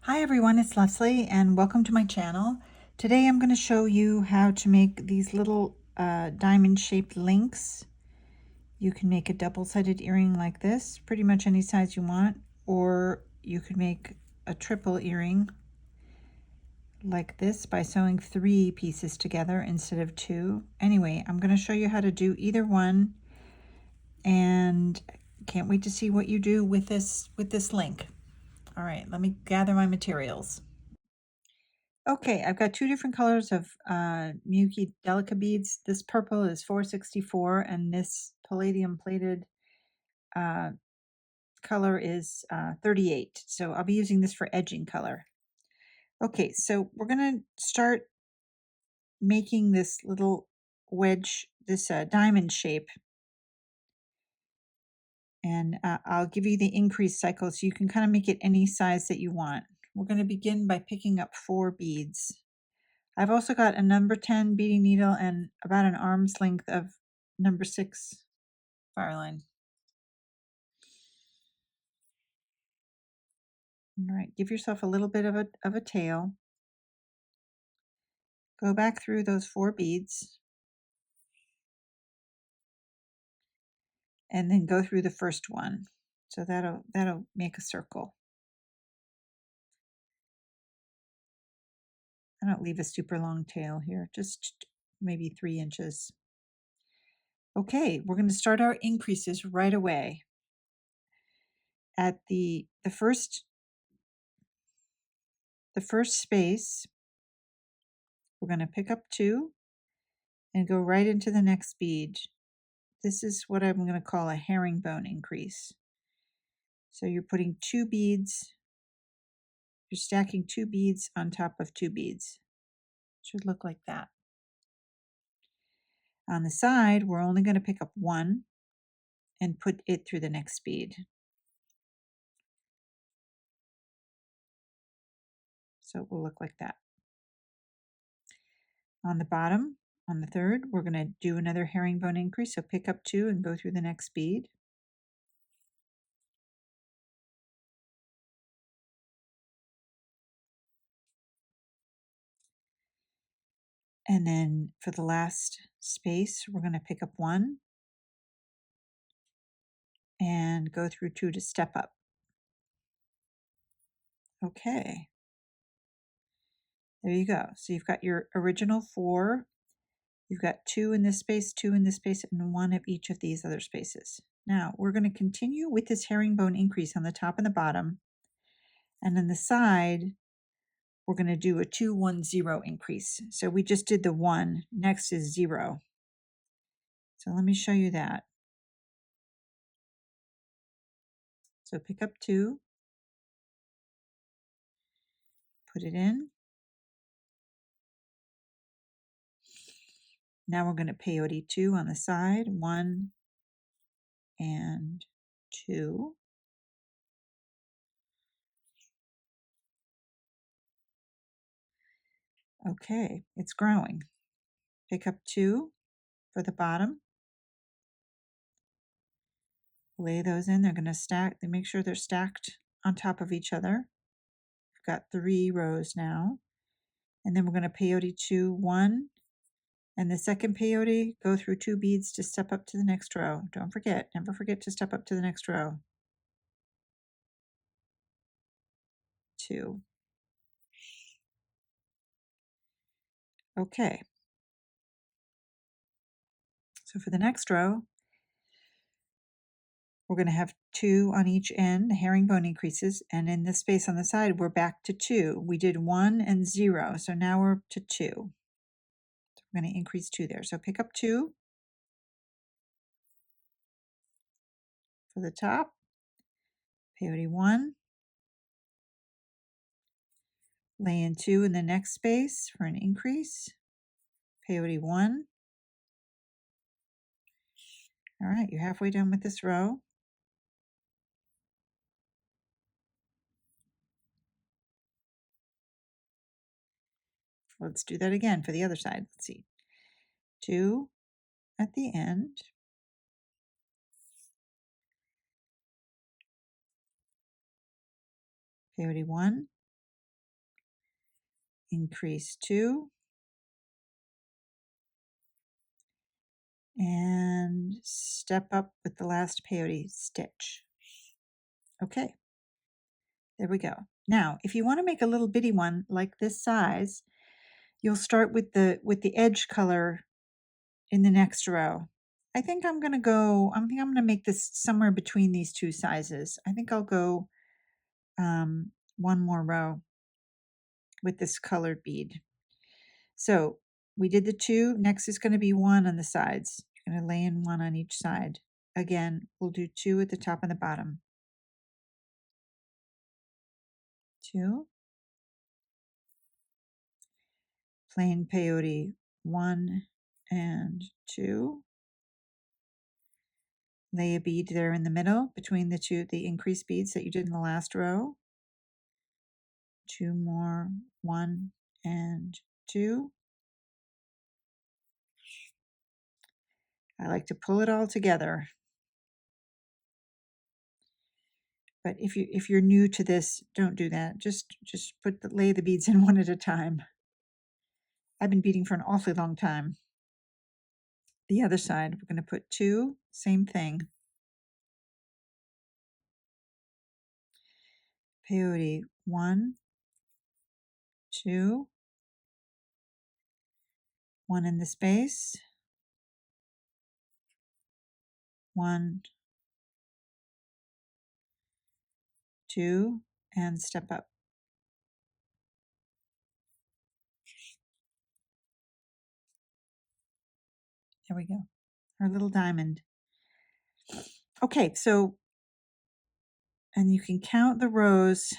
Hi everyone, it's Leslie and welcome to my channel. Today I'm going to show you how to make these little diamond shaped links. You can make a double-sided earring like this, pretty much any size you want, or you could make a triple earring like this by sewing 3 pieces together instead of 2. Anyway, I'm going to show you how to do either one and can't wait to see what you do with this link. All right, let me gather my materials. Okay, I've got 2 different colors of Miyuki delica beads. This purple is 464 and this palladium plated uh, color is 38. So I'll be using this for edging color. Okay, so we're going to start making this little wedge, this diamond shape. And I'll give you the increase cycle so you can kind of make it any size that you want. We're going to begin by picking up 4 beads. I've also got a number 10 beading needle and about an arm's length of number 6 fireline. All right, give yourself a little bit of a tail. Go back through those 4 beads and then go through the first one. So that'll make a circle. I don't leave a super long tail here, just maybe 3 inches. Okay, we're going to start our increases right away. At the first space, we're going to pick up 2 and go right into the next bead. This is what I'm going to call a herringbone increase. So you're putting 2 beads, you're stacking 2 beads on top of 2 beads. It should look like that. On the side, we're only going to pick up 1 and put it through the next bead. So it will look like that. On the bottom, on the third, we're going to do another herringbone increase. So pick up 2 and go through the next bead. And then for the last space, we're going to pick up 1 and go through 2 to step up. Okay. There you go. So you've got your original 4. You've got 2 in this space, 2 in this space, and 1 of each of these other spaces. Now we're going to continue with this herringbone increase on the top and the bottom. And on the side, we're going to do a 2, 1, 0 increase. So we just did the 1. Next is 0. So let me show you that. So pick up 2, put it in. Now we're going to peyote 2 on the side, 1 and 2. Okay, it's growing. Pick up 2 for the bottom. Lay those in. They're going to stack. They make sure they're stacked on top of each other. We've got 3 rows now. And then we're going to peyote 2, 1. And the second peyote, go through 2 beads to step up to the next row. Don't forget, never forget to step up to the next row. 2. Okay. So for the next row, we're going to have 2 on each end, the herringbone increases, and in the space on the side, we're back to 2. We did 1 and 0, so now we're to 2. So we're going to increase 2 there. So pick up 2 for the top, peyote 1, lay in 2 in the next space for an increase, peyote 1. All right, you're halfway done with this row. Let's do that again for the other side. Let's see. 2 at the end. Peyote 1. increase 2, and step up with the last peyote stitch. Okay, there we go. Now, if you want to make a little bitty one like this size, you'll start with the edge color in the next row. I think I'm going to make this somewhere between these two sizes. I think I'll go one more row with this colored bead. So we did the 2. Next is going to be 1 on the sides. You're going to lay in 1 on each side. Again, we'll do 2 at the top and the bottom. 2. Plain peyote 1 and 2. Lay a bead there in the middle between the increased beads that you did in the last row. 2 more, 1 and 2. I like to pull it all together. But if you're new to this, don't do that. Just lay the beads in one at a time. I've been beading for an awfully long time. The other side, we're going to put 2, same thing. Peyote 1, 2, 1 in the space, 1, 2, and step up. There we go. Our little diamond. Okay, so, and you can count the rows.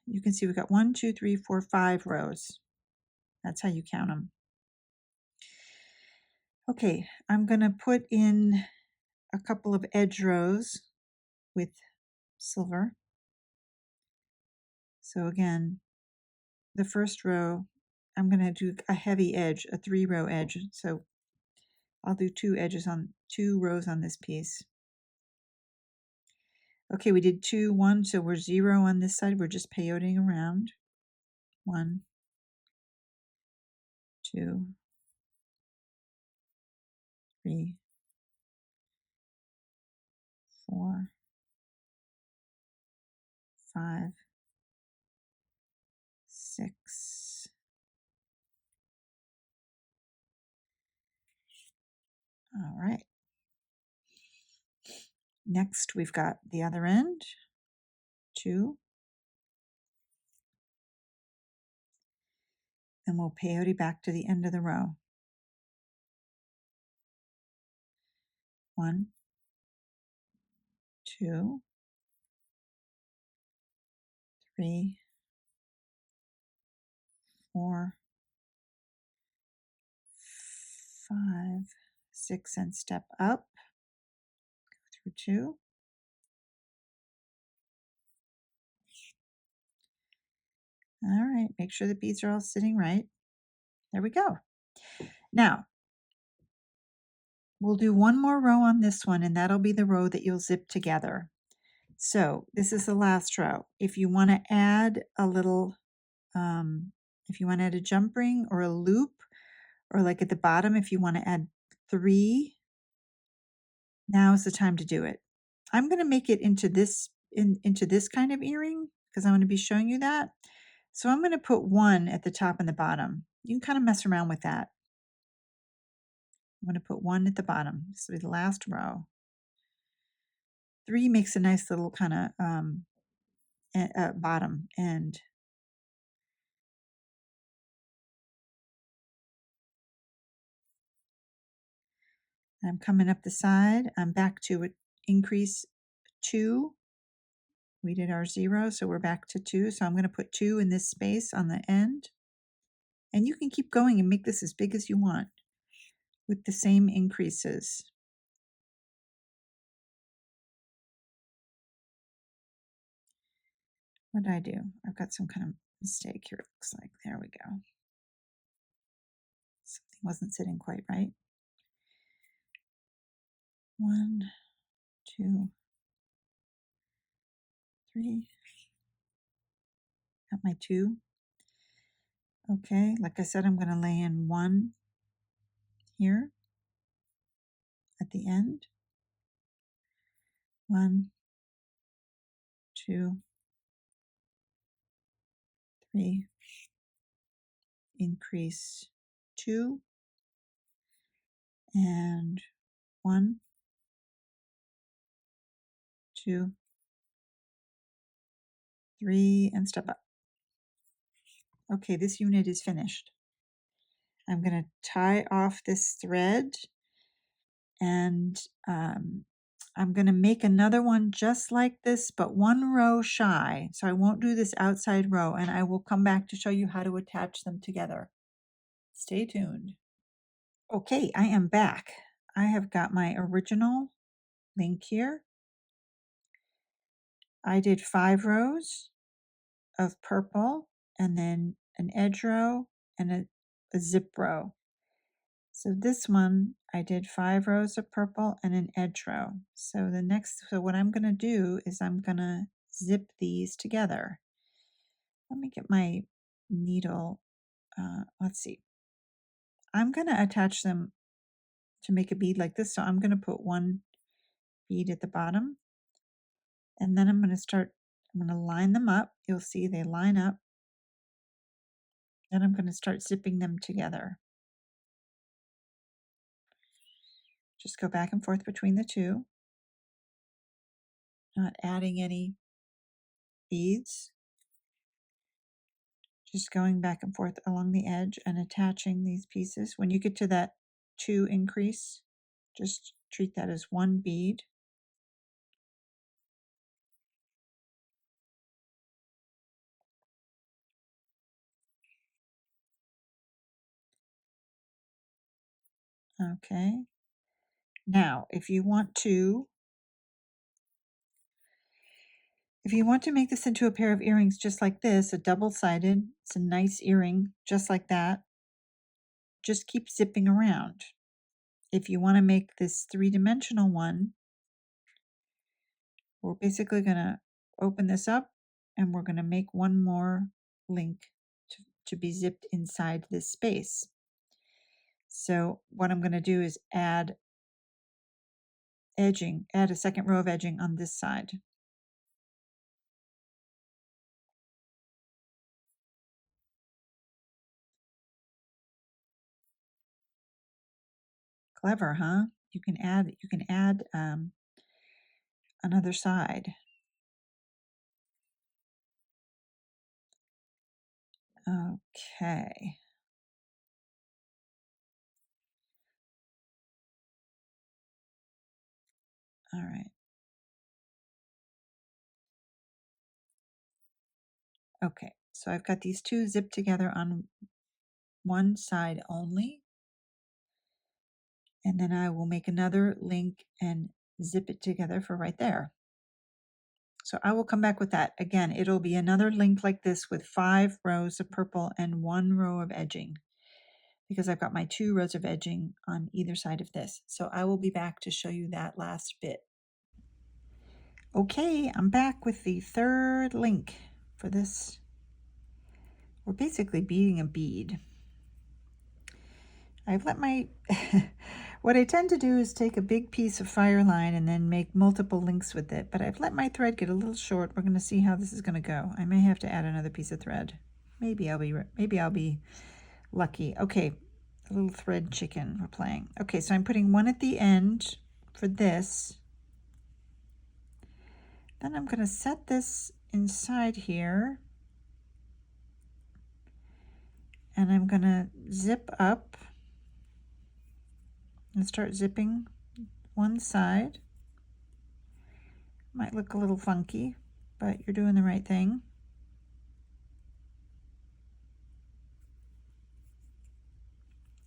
You can see we've got 1, 2, 3, 4, 5 rows. That's how you count them. Okay, I'm going to put in a couple of edge rows with silver. So again, the first row, I'm going to do a heavy edge, a 3-row edge. So I'll do 2 rows on this piece. Okay, we did 2, 1, so we're 0 on this side. We're just peyoting around. 1, 2, 3, 4, 5, 6. All right. Next, we've got the other end. 2. Then we'll peyote back to the end of the row. 1, 2, 3, 4, 5, 6, and step up. Go through 2. All right, make sure the beads are all sitting right. There we go. Now, we'll do one more row on this one, and that'll be the row that you'll zip together. So this is the last row. If you want to add a little, if you want to add a jump ring or a loop, or like at the bottom, if you want to add 3, now is the time to do it. I'm going to make it into this kind of earring because I'm going to be showing you that. So I'm going to put 1 at the top and the bottom. You can kind of mess around with that. I'm going to put 1 at the bottom. This will be the last row. 3 makes a nice little kind of bottom end. I'm coming up the side. I'm back to increase 2. We did our 0, so we're back to 2. So I'm going to put 2 in this space on the end. And you can keep going and make this as big as you want with the same increases. What did I do? I've got some kind of mistake here, it looks like. There we go. Something wasn't sitting quite right. 1, 2, 3. Got my 2. Okay, like I said, I'm going to lay in one here at the end. 1, 2, 3, increase 2, and 1, 2, 3, and step up. Okay, this unit is finished. I'm going to tie off this thread, and I'm going to make another one just like this, but one row shy. So I won't do this outside row, and I will come back to show you how to attach them together. Stay tuned. Okay, I am back. I have got my original link here. I did 5 rows of purple, and then an edge row and a zip row. So this one, I did 5 rows of purple and an edge row. So what I'm going to do is I'm going to zip these together. Let me get my needle. Let's see. I'm going to attach them to make a bead like this. So I'm going to put one bead at the bottom, and then I'm going to line them up. You'll see they line up. Then I'm going to start zipping them together. Just go back and forth between the two, not adding any beads. Just going back and forth along the edge and attaching these pieces. When you get to that 2 increase, just treat that as one bead. Okay. Now, if you want to make this into a pair of earrings just like this, a double-sided, it's a nice earring just like that, just keep zipping around. If you want to make this 3-dimensional one, we're basically going to open this up, and we're going to make one more link to be zipped inside this space. So what I'm going to do is add edging, add a second row of edging on this side. Clever, huh? You can add another side. Okay. All right. Okay, so I've got these two zipped together on one side only, and then I will make another link and zip it together for right there. So I will come back with that. Again, it'll be another link like this with 5 rows of purple and 1 row of edging, because I've got my 2 rows of edging on either side of this. So I will be back to show you that last bit. Okay, I'm back with the 3rd link for this. We're basically beading a bead. I've let my, what I tend to do is take a big piece of fireline and then make multiple links with it, but I've let my thread get a little short. We're going to see how this is going to go. I may have to add another piece of thread. Maybe I'll be lucky. Okay, a little thread chicken we're playing. Okay, so I'm putting one at the end for this. Then I'm going to set this inside here, and I'm going to zip up and start zipping one side. Might look a little funky, but you're doing the right thing.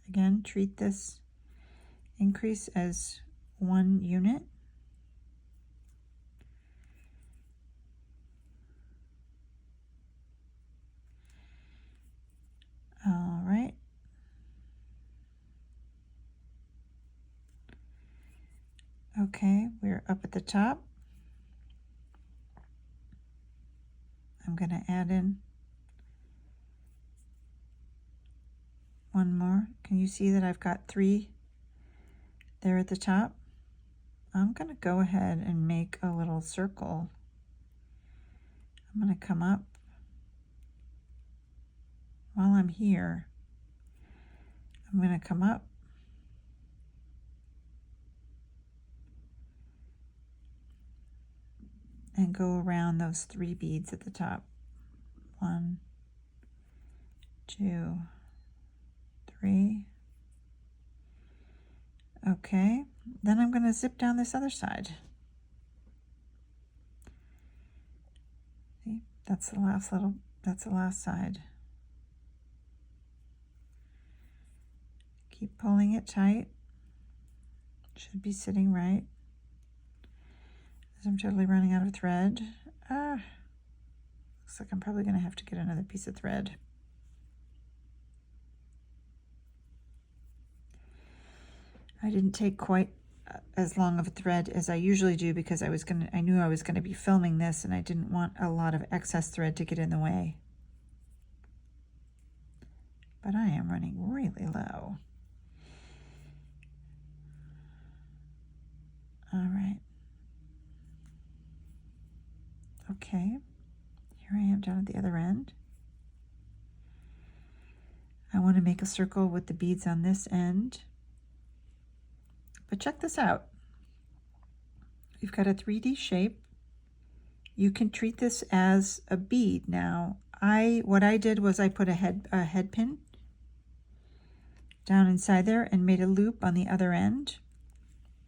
Again, treat this increase as one unit. All right. Okay, we're up at the top. I'm going to add in Can you see that I've got 3 there at the top? I'm going to go ahead and make a little circle. I'm going to come up while I'm here. I'm going to come up and go around those 3 beads at the top. 1, 2, 3. Okay, then I'm going to zip down this other side. See, that's the last side. Keep pulling it tight. Should be sitting right. As I'm totally running out of thread. Looks like I'm probably going to have to get another piece of thread. I didn't take quite as long of a thread as I usually do because I knew I was going to be filming this and I didn't want a lot of excess thread to get in the way. But I am running really low. All right. Okay, here I am down at the other end. I want to make a circle with the beads on this end. But check this out. We've got a 3D shape. You can treat this as a bead. Now, what I did was I put a head pin down inside there and made a loop on the other end.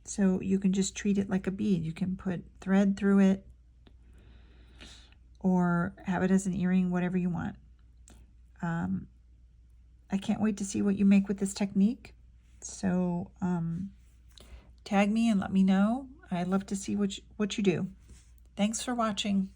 So you can just treat it like a bead. You can put thread through it or have it as an earring, whatever you want. I can't wait to see what you make with this technique. So tag me and let me know. I'd love to see what you do. Thanks for watching.